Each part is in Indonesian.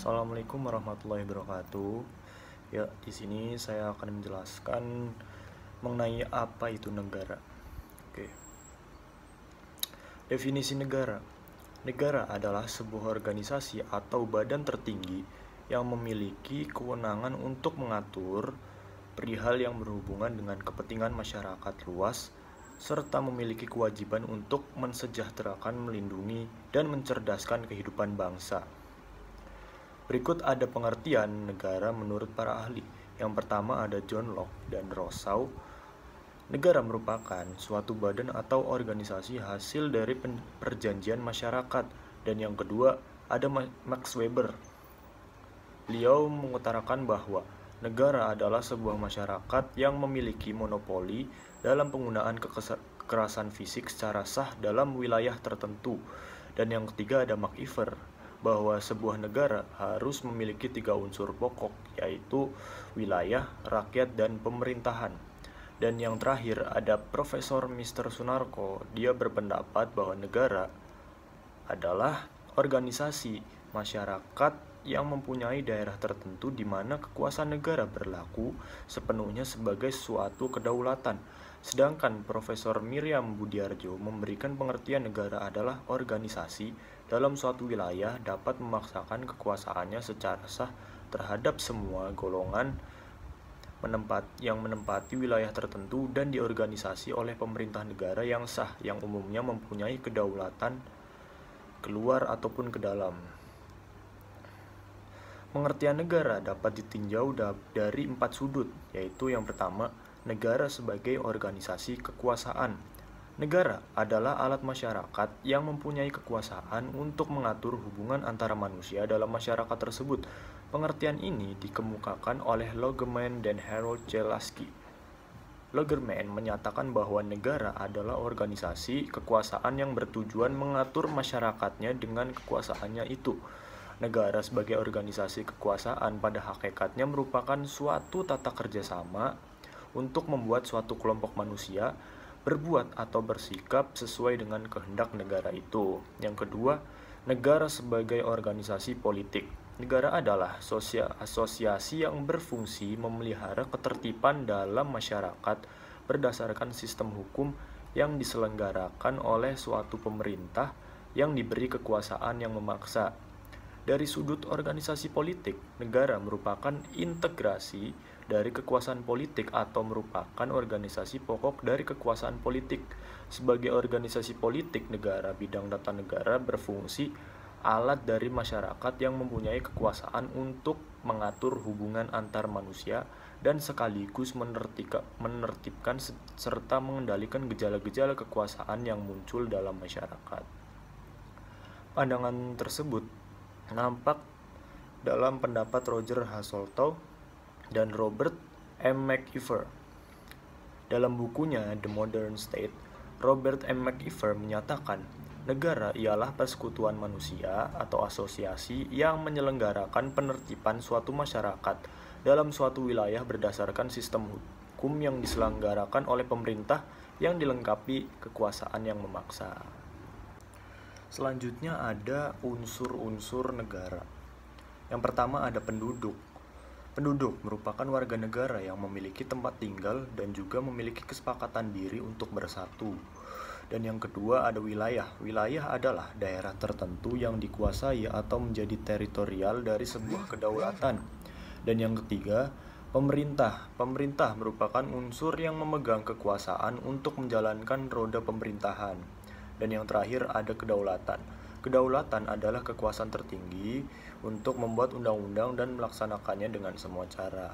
Assalamualaikum warahmatullahi wabarakatuh. Ya, di sini saya akan menjelaskan mengenai apa itu negara. Oke. Definisi negara. Negara adalah sebuah organisasi atau badan tertinggi yang memiliki kewenangan untuk mengatur perihal yang berhubungan dengan kepentingan masyarakat luas serta memiliki kewajiban untuk mensejahterakan, melindungi, dan mencerdaskan kehidupan bangsa. Berikut ada pengertian negara menurut para ahli. Yang pertama ada John Locke dan Rousseau. Negara merupakan suatu badan atau organisasi hasil dari perjanjian masyarakat. Dan yang kedua ada Max Weber. Beliau mengutarakan bahwa negara adalah sebuah masyarakat yang memiliki monopoli dalam penggunaan kekerasan fisik secara sah dalam wilayah tertentu. Dan yang ketiga ada MacIver, bahwa sebuah negara harus memiliki 3 unsur pokok, yaitu wilayah, rakyat, dan pemerintahan. Dan yang terakhir ada Profesor Mr. Sunarko. Dia berpendapat bahwa negara adalah organisasi masyarakat yang mempunyai daerah tertentu di mana kekuasaan negara berlaku sepenuhnya sebagai suatu kedaulatan. Sedangkan Profesor Miriam Budiarjo memberikan pengertian negara adalah organisasi dalam suatu wilayah dapat memaksakan kekuasaannya secara sah terhadap semua golongan yang menempati wilayah tertentu dan diorganisasi oleh pemerintah negara yang sah yang umumnya mempunyai kedaulatan keluar ataupun ke dalam. Pengertian negara dapat ditinjau dari 4 sudut, yaitu yang pertama, negara sebagai organisasi kekuasaan. Negara adalah alat masyarakat yang mempunyai kekuasaan untuk mengatur hubungan antara manusia dalam masyarakat tersebut. Pengertian ini dikemukakan oleh Logeman dan Harold C. Lasky. Logeman menyatakan bahwa negara adalah organisasi kekuasaan yang bertujuan mengatur masyarakatnya dengan kekuasaannya itu. Negara sebagai organisasi kekuasaan pada hakikatnya merupakan suatu tata kerjasama untuk membuat suatu kelompok manusia berbuat atau bersikap sesuai dengan kehendak negara itu. Yang kedua, negara sebagai organisasi politik. Negara adalah asosiasi yang berfungsi memelihara ketertiban dalam masyarakat berdasarkan sistem hukum yang diselenggarakan oleh suatu pemerintah yang diberi kekuasaan yang memaksa. Dari sudut organisasi politik, negara merupakan integrasi dari kekuasaan politik atau merupakan organisasi pokok dari kekuasaan politik. Sebagai organisasi politik negara, bidang tata negara berfungsi alat dari masyarakat yang mempunyai kekuasaan untuk mengatur hubungan antar manusia dan sekaligus menertibkan serta mengendalikan gejala-gejala kekuasaan yang muncul dalam masyarakat. Pandangan tersebut nampak dalam pendapat Roger Hazeltau dan Robert M. MacIver. Dalam bukunya The Modern State, Robert M. MacIver menyatakan, negara ialah persekutuan manusia atau asosiasi yang menyelenggarakan penertiban suatu masyarakat dalam suatu wilayah berdasarkan sistem hukum yang diselenggarakan oleh pemerintah yang dilengkapi kekuasaan yang memaksa. Selanjutnya ada unsur-unsur negara. Yang pertama ada penduduk. Penduduk merupakan warga negara yang memiliki tempat tinggal dan juga memiliki kesepakatan diri untuk bersatu. Dan yang kedua ada wilayah. Wilayah adalah daerah tertentu yang dikuasai atau menjadi teritorial dari sebuah kedaulatan. Dan yang ketiga, pemerintah. Pemerintah merupakan unsur yang memegang kekuasaan untuk menjalankan roda pemerintahan. Dan yang terakhir ada kedaulatan. Kedaulatan adalah kekuasaan tertinggi untuk membuat undang-undang dan melaksanakannya dengan semua cara.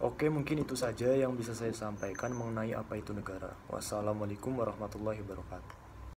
Oke, mungkin itu saja yang bisa saya sampaikan mengenai apa itu negara. Wassalamualaikum warahmatullahi wabarakatuh.